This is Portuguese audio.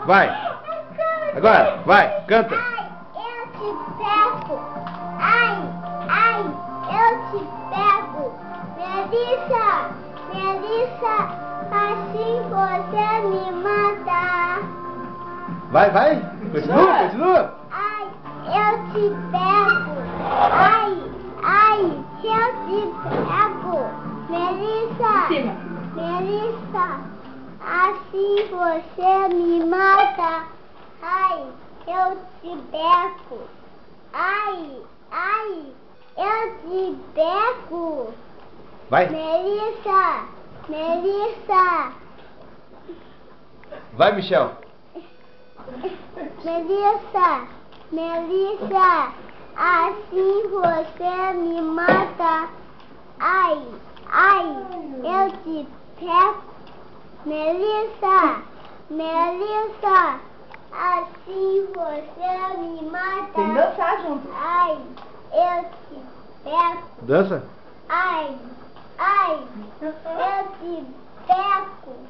Vai. Agora, vai, canta. Ai, eu te pego. Ai, eu te pego. Melissa, assim você me mata. Vai. Continua. Ai, eu te pego. Ai, eu te pego. Melissa, assim você me mata. Ai, eu te pego. Ai, eu te pego. Vai. Melissa. Vai, Michel. Melissa, assim você me mata. Ai, eu te pego. Melissa, assim você me mata. Tem que dançar junto. Ai, eu te pego. Dança. Ai, eu te pego.